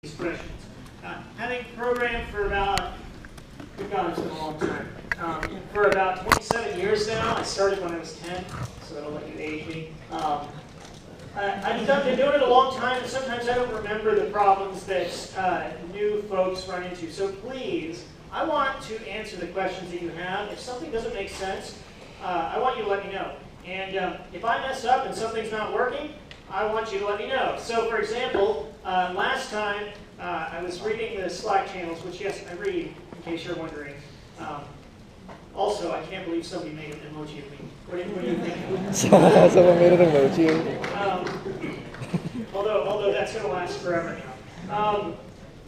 these questions. Having programmed for about, good God, it's been a long time. For about 27 years now. I started when I was 10, so that'll let you age me. I've been doing it a long time, and sometimes I don't remember the problems that new folks run into. So please, I want to answer the questions that you have. If something doesn't make sense, I want you to let me know. And if I mess up and something's not working, I want you to let me know. So for example, last time I was reading the Slack channels, which yes, I read, in case you're wondering. Also, I can't believe somebody made an emoji of me. What do you think? Someone made an emoji. Although that's going to last forever now.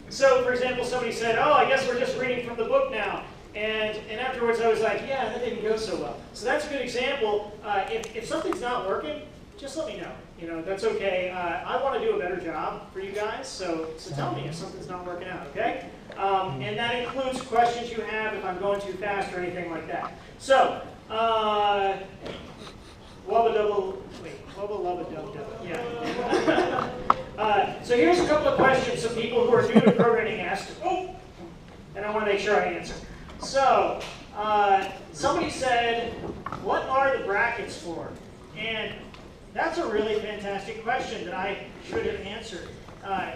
So, for example, somebody said, "Oh, I guess we're just reading from the book now." And afterwards, I was like, "Yeah, that didn't go so well." So that's a good example. If something's not working, just let me know. You know, that's okay. I want to do a better job for you guys, so tell me if something's not working out, okay? And that includes questions you have if I'm going too fast or anything like that. So, wubba lubba dub dub. Yeah. So here's a couple of questions some people who are new to programming asked. Oh, and I want to make sure I answer. So, somebody said, "What are the brackets for?" And that's a really fantastic question that I should have answered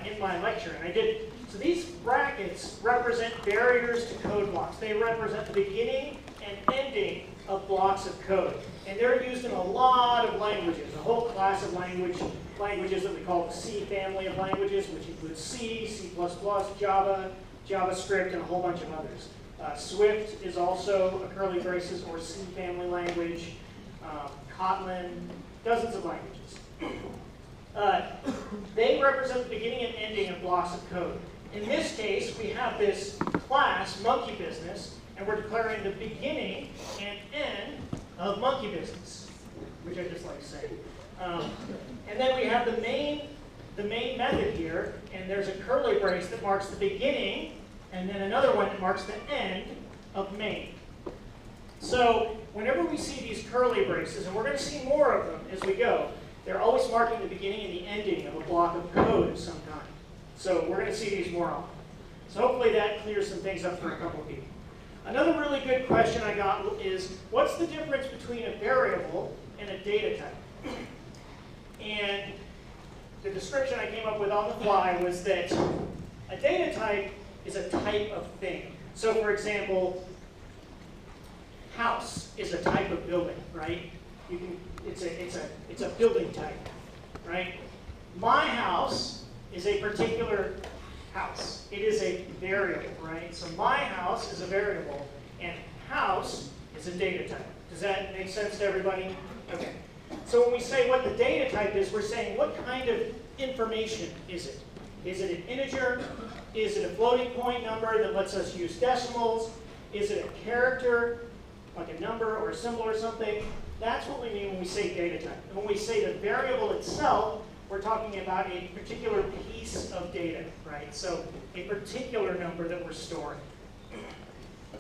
in my lecture, and I did. So these brackets represent barriers to code blocks. They represent the beginning and ending of blocks of code. And they're used in a lot of languages, a whole class of languages that we call the C family of languages, which includes C, C++, Java, JavaScript, and a whole bunch of others. Swift is also a curly braces or C family language. Kotlin, dozens of languages. They represent the beginning and ending of blocks of code. In this case, we have this class, monkey business, and we're declaring the beginning and end of monkey business, which I just like to say. And then we have the main method here, and there's a curly brace that marks the beginning, and then another one that marks the end of main. So whenever we see these curly braces, and we're going to see more of them as we go, they're always marking the beginning and the ending of a block of code of some kind. So we're going to see these more often. So hopefully that clears some things up for a couple of people. Another really good question I got is, what's the difference between a variable and a data type? And the description I came up with on the fly was that a data type is a type of thing. So for example, house is a type of building, right? It's a building type, right? My house is a particular house. It is a variable, right? So my house is a variable, and house is a data type. Does that make sense to everybody? Okay. So when we say what the data type is, we're saying what kind of information is it? Is it an integer? Is it a floating point number that lets us use decimals? Is it a character, like a number or a symbol or something? That's what we mean when we say data type. And when we say the variable itself, we're talking about a particular piece of data, right? So a particular number that we're storing.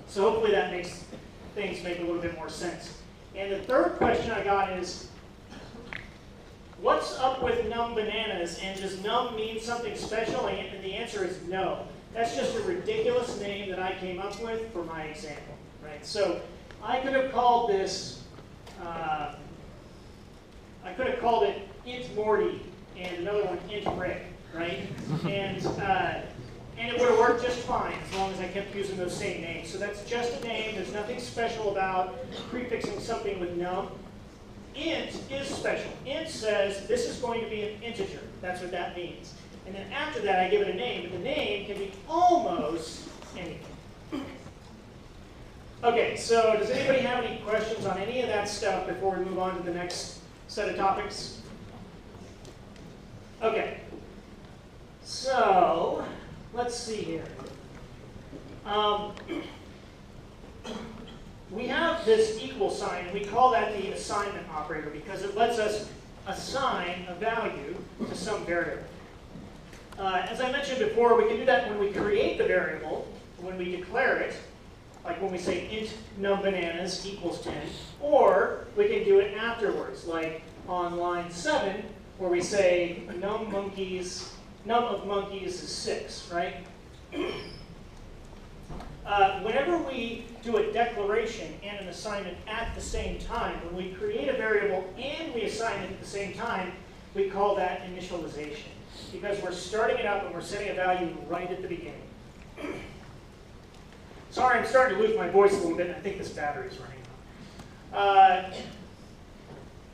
So hopefully that makes things make a little bit more sense. And the third question I got is, what's up with num bananas? And does num mean something special? And the answer is no. That's just a ridiculous name that I came up with for my example, right? So I could have called this, I could have called it int Morty and another one int Rick, right? And it would have worked just fine as long as I kept using those same names. So that's just a name. There's nothing special about prefixing something with num. Int is special. Int says this is going to be an integer. That's what that means. And then after that, I give it a name, but the name can be almost anything. Okay, so does anybody have any questions on any of that stuff before we move on to the next set of topics? Okay, so let's see here. We have this equal sign, and we call that the assignment operator because it lets us assign a value to some variable. As I mentioned before, we can do that when we create the variable, when we declare it, like when we say int num bananas equals 10, or we can do it afterwards, like on line 7, where we say num monkeys num of monkeys is 6, right? Whenever we do a declaration and an assignment at the same time, when we create a variable and we assign it at the same time, we call that initialization, because we're starting it up and we're setting a value right at the beginning. Sorry, I'm starting to lose my voice a little bit. I think this battery's running out.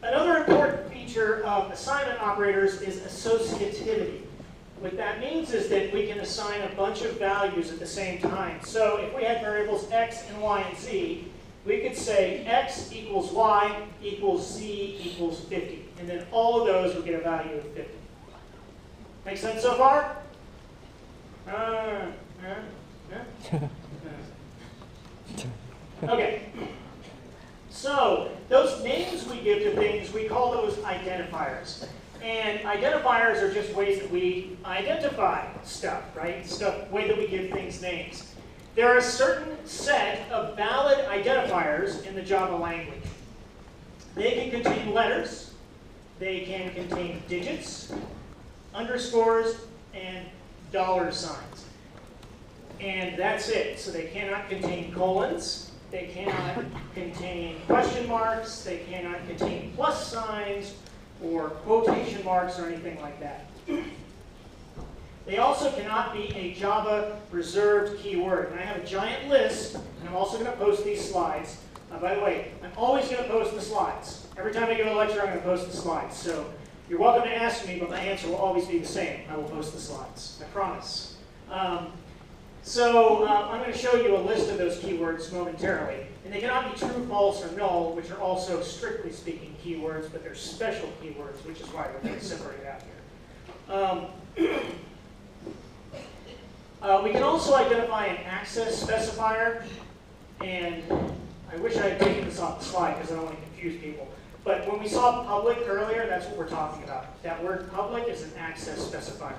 Another important feature of assignment operators is associativity. What that means is that we can assign a bunch of values at the same time. So if we had variables x and y and z, we could say x equals y equals z equals 50. And then all of those would get a value of 50. Make sense so far? Okay. So those names we give to things, we call those identifiers. And identifiers are just ways that we identify stuff, right? Way that we give things names. There are a certain set of valid identifiers in the Java language. They can contain letters, they can contain digits, underscores, and dollar signs. And that's it. So they cannot contain colons, they cannot contain question marks, they cannot contain plus signs, or quotation marks or anything like that. They also cannot be a Java reserved keyword. And I have a giant list, and I'm also going to post these slides. By the way, I'm always going to post the slides. Every time I give a lecture, I'm going to post the slides. So you're welcome to ask me, but my answer will always be the same. I will post the slides. I promise. I'm going to show you a list of those keywords momentarily. And they cannot be true, false, or null, which are also, strictly speaking, keywords, but they're special keywords, which is why we're going to separate out here. We can also identify an access specifier. And I wish I had taken this off the slide because I don't want to confuse people. But when we saw public earlier, that's what we're talking about. That word public is an access specifier.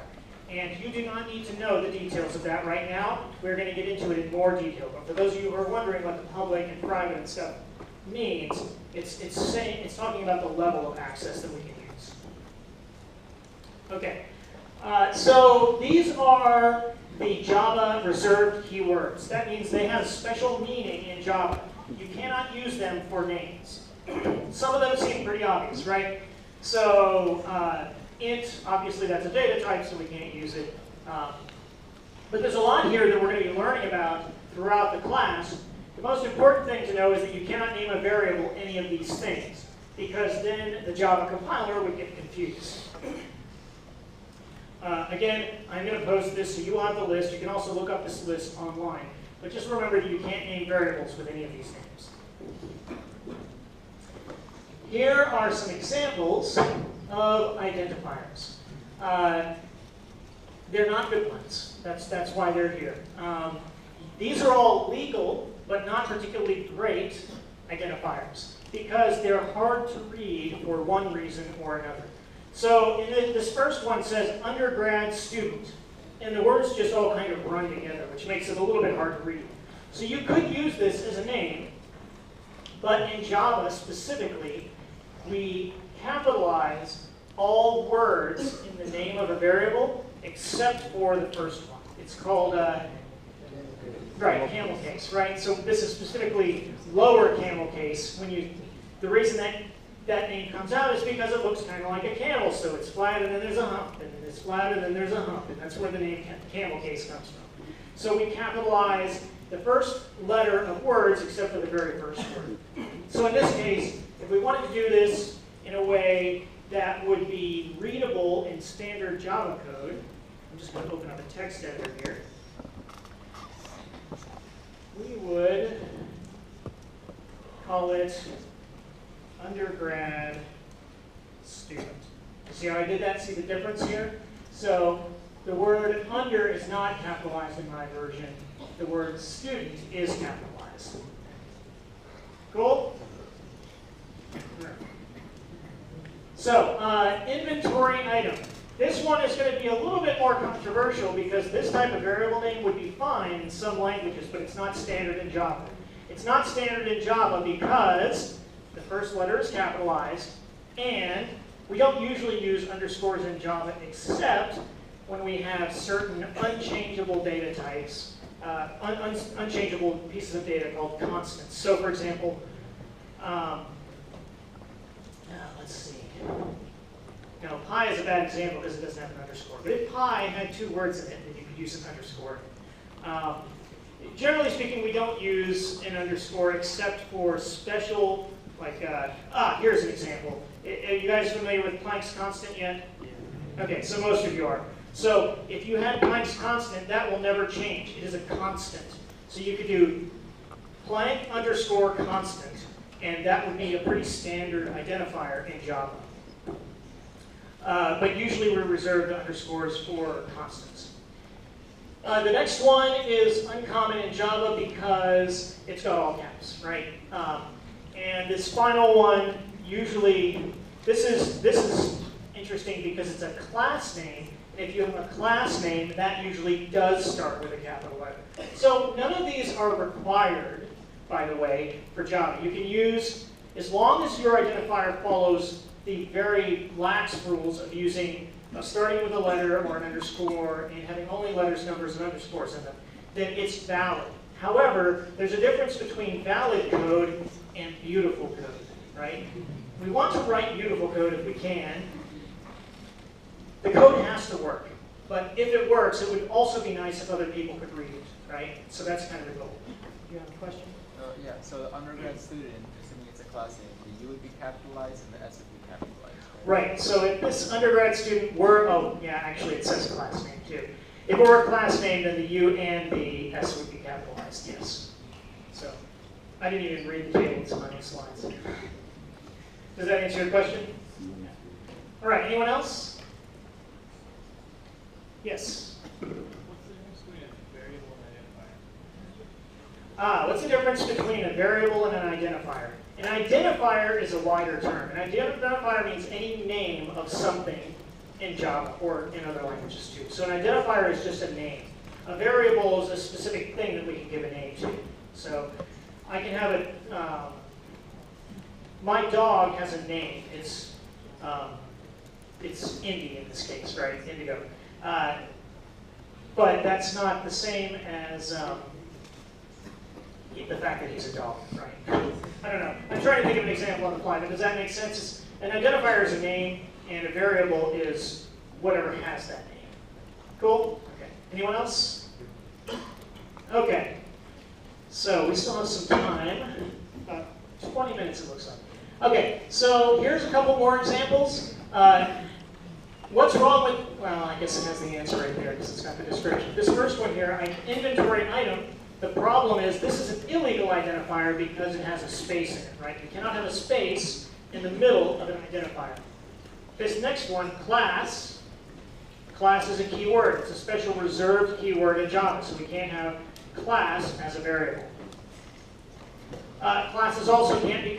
And you do not need to know the details of that right now. We're going to get into it in more detail. But for those of you who are wondering what the public and private and stuff means, it's talking about the level of access that we can use. Okay, so these are the Java reserved keywords. That means they have special meaning in Java. You cannot use them for names. Some of them seem pretty obvious, right? So int, obviously that's a data type, so we can't use it. But there's a lot here that we're going to be learning about throughout the class. The most important thing to know is that you cannot name a variable any of these things, because then the Java compiler would get confused. Again, I'm going to post this so you will have the list. You can also look up this list online. But just remember that you can't name variables with any of these names. Here are some examples of identifiers. They're not good ones. That's why they're here. These are all legal, but not particularly great identifiers, because they're hard to read for one reason or another. So this first one says undergrad student, and the words just all kind of run together, which makes it a little bit hard to read. So you could use this as a name, but in Java specifically, we capitalize all words in the name of a variable except for the first one. It's called, camel case, right? So this is specifically lower camel case. The reason that name comes out is because it looks kind of like a camel. So it's flat and then there's a hump, and it's flat and then there's a hump, and that's where the name camel case comes from. So we capitalize the first letter of words except for the very first word. So in this case, if we wanted to do this in a way that would be readable in standard Java code, I'm just going to open up a text editor here. We would call it undergrad student. See how I did that? See the difference here? So the word under is not capitalized in my version. The word student is capitalized. Cool? So, inventory item. This one is going to be a little bit more controversial because this type of variable name would be fine in some languages, but it's not standard in Java. It's not standard in Java because the first letter is capitalized, and we don't usually use underscores in Java except when we have certain unchangeable data types, unchangeable pieces of data called constants. So for example, let's see. Now, pi is a bad example because it doesn't have an underscore. But if pi had 2 words in it, then you could use an underscore. Generally speaking, we don't use an underscore except for special, like, here's an example. Are you guys familiar with Planck's constant yet? Yeah. Okay, so most of you are. So if you had Planck's constant, that will never change. It is a constant. So you could do Planck underscore constant, and that would be a pretty standard identifier in Java. But usually we're reserved underscores for constants. The next one is uncommon in Java because it's got all caps, right? And this final one, usually, this is interesting because it's a class name. If you have a class name, that usually does start with a capital letter. So none of these are required, by the way, for Java. You can use, as long as your identifier follows the very lax rules of starting with a letter or an underscore and having only letters, numbers, and underscores in them, then it's valid. However, there's a difference between valid code and beautiful code, right? We want to write beautiful code if we can. The code has to work. But if it works, it would also be nice if other people could read it, right? So that's kind of the goal. You have a question? Yeah, so the undergrad student, assuming it's a class name, the U would be capitalized and the S would be capitalized. Right, so if this undergrad student were, oh yeah, actually it says class name too. If it were a class name, then the U and the S would be capitalized, yes. So, I didn't even read the table, it's on my next slides. Does that answer your question? All right, anyone else? Yes? What's the difference between a variable and an identifier? An identifier is a wider term. An identifier means any name of something in Java or in other languages too. So an identifier is just a name. A variable is a specific thing that we can give a name to. So I can have my dog has a name. It's Indy in this case, right? Indigo. But that's not the same as the fact that he's a dog, right? I don't know. I'm trying to think of an example on the fly, but does that make sense? An identifier is a name, and a variable is whatever has that name. Cool? Okay. Anyone else? Okay. So we still have some time. About 20 minutes, it looks like. Okay, so here's a couple more examples. What's wrong with, well, I guess it has the answer right there because it's got the description. This first one here, an inventory item. The problem is this is an illegal identifier because it has a space in it, right? You cannot have a space in the middle of an identifier. This next one, class. Class is a keyword. It's a special reserved keyword in Java, so we can't have class as a variable. Classes also can't be,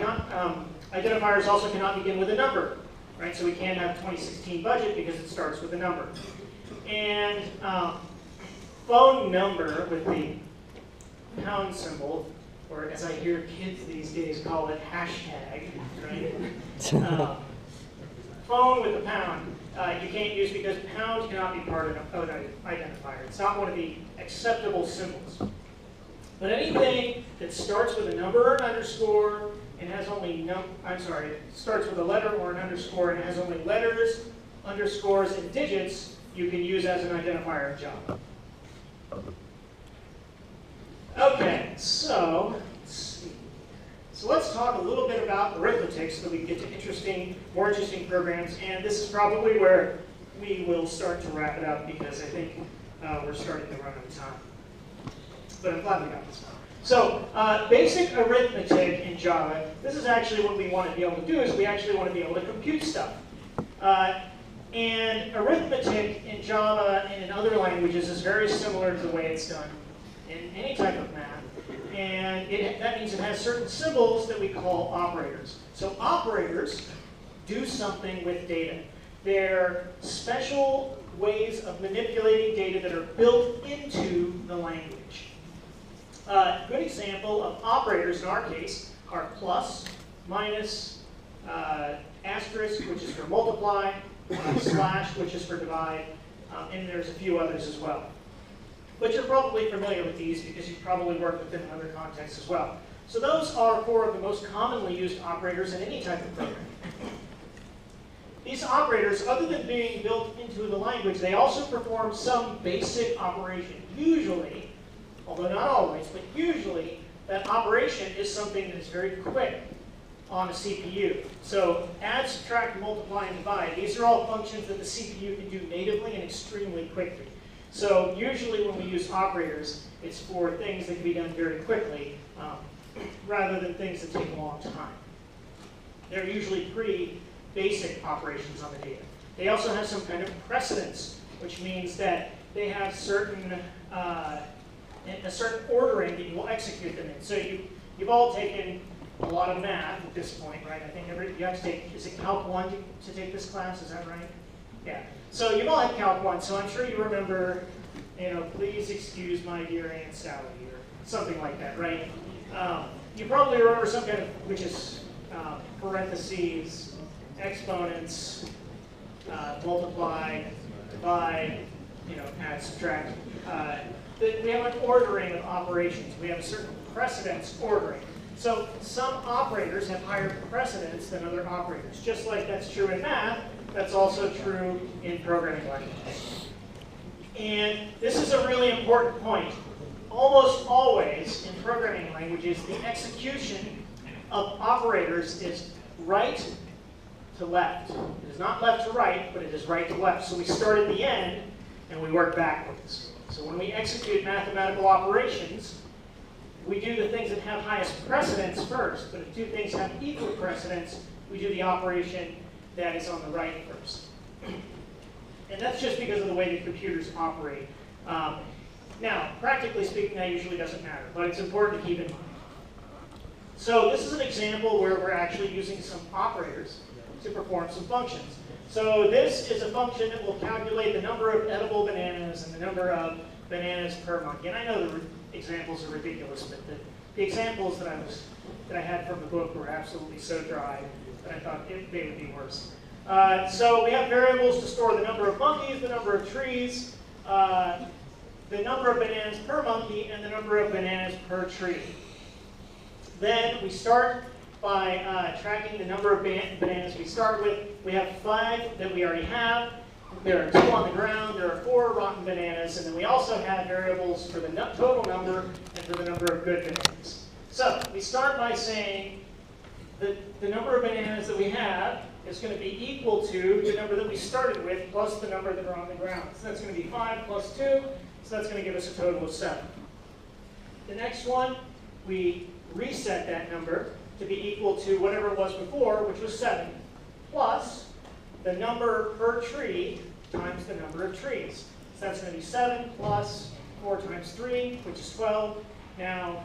identifiers also cannot begin with a number, right? So we can't have 2016 budget because it starts with a number. And phone number with the pound symbol, or as I hear kids these days call it, hashtag, right? Phone with the pound, you can't use because pound cannot be part of an identifier. It's not one of the acceptable symbols. But anything that starts with a number or an underscore and has only starts with a letter or an underscore and has only letters, underscores, and digits, you can use as an identifier in Java. Okay, so let's see. So let's talk a little bit about arithmetic so that we can get to more interesting programs. And this is probably where we will start to wrap it up because I think we're starting to run out of time. But I'm glad we got this far. So basic arithmetic in Java, this is actually what we want to be able to do is we actually want to be able to compute stuff. And arithmetic in Java and in other languages is very similar to the way it's done in any type of math. And that means it has certain symbols that we call operators. So operators do something with data. They're special ways of manipulating data that are built into the language. A good example of operators in our case are plus, minus, asterisk, which is for multiply, slash, which is for divide, and there's a few others as well. But you're probably familiar with these because you've probably worked with them in other contexts as well. So those are 4 of the most commonly used operators in any type of program. These operators, other than being built into the language, they also perform some basic operation. Usually, although not always, but usually, that operation is something that is very quick on a CPU. So add, subtract, multiply, and divide. These are all functions that the CPU can do natively and extremely quickly. So usually when we use operators, it's for things that can be done very quickly, rather than things that take a long time. They're usually pretty basic operations on the data. They also have some kind of precedence, which means that they have certain a certain ordering that you will execute them in. So you've all taken a lot of math at this point, right? I think you have to take, is it Calc 1 to take this class, is that right? Yeah. So you've all had Calc 1, so I'm sure you remember, please excuse my dear Aunt Sally, or something like that, right? You probably remember some kind of, which is parentheses, exponents, multiply, divide, add, subtract. We have an ordering of operations. We have a certain precedence ordering. So some operators have higher precedence than other operators. Just like that's true in math, that's also true in programming languages. And this is a really important point. Almost always in programming languages, the execution of operators is right to left. It is not left to right, but it is right to left. So we start at the end and we work backwards. So when we execute mathematical operations, we do the things that have highest precedence first. But if two things have equal precedence, we do the operation that is on the right first. And that's just because of the way that computers operate. Now, practically speaking, that usually doesn't matter, but it's important to keep in mind. So this is an example where we're actually using some operators to perform some functions. So this is a function that will calculate the number of edible bananas and the number of bananas per monkey. And I know the examples are ridiculous, but the examples that I had from the book were absolutely so dry that I thought they would be worse. So we have variables to store the number of monkeys, the number of trees, the number of bananas per monkey, and the number of bananas per tree. Then we start by tracking the number of bananas we start with. We have 5 that we already have. There are 2 on the ground. There are 4 rotten bananas. And then we also have variables for the total number and for the number of good bananas. So we start by saying that the number of bananas that we have is going to be equal to the number that we started with plus the number that are on the ground. So that's going to be 5 plus 2. So that's going to give us a total of 7. The next one, we reset that number to be equal to whatever it was before, which was 7, plus the number per tree times the number of trees. So that's going to be 7 plus 4 times 3, which is 12. Now,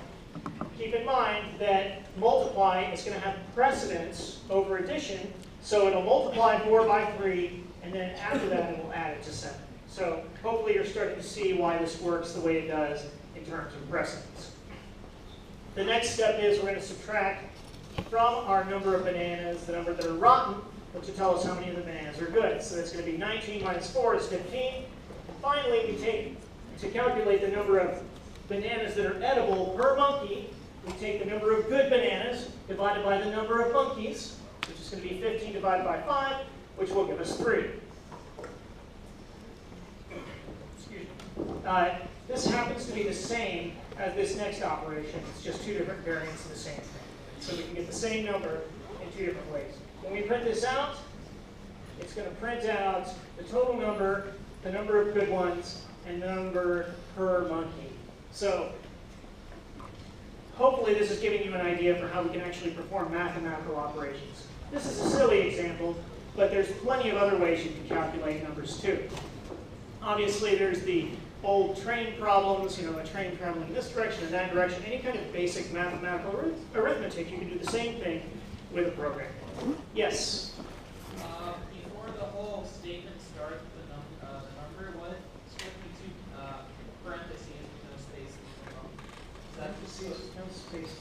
keep in mind that multiply is going to have precedence over addition, so it'll multiply 4 by 3, and then after that it will add it to 7. So hopefully you're starting to see why this works the way it does in terms of precedence. The next step is we're going to subtract from our number of bananas the number that are rotten, which will tell us how many of the bananas are good. So that's going to be 19 minus 4 is 15. And finally, we take, to calculate the number of bananas that are edible per monkey, we take the number of good bananas divided by the number of monkeys, which is going to be 15 divided by 5, which will give us 3. Excuse me. This happens to be the same as this next operation. It's just 2 different variants of the same thing. So we can get the same number in 2 different ways. When we print this out, it's going to print out the total number, the number of good ones, and the number per monkey. So hopefully this is giving you an idea for how we can actually perform mathematical operations. This is a silly example, but there's plenty of other ways you can calculate numbers too. Obviously there's the old train problems, a train traveling this direction and that direction. Any kind of basic mathematical arithmetic, you can do the same thing with a program. Yes? Before the whole statement starts, the number, what is with the 2 parentheses with no spaces? Parentheses, no spaces.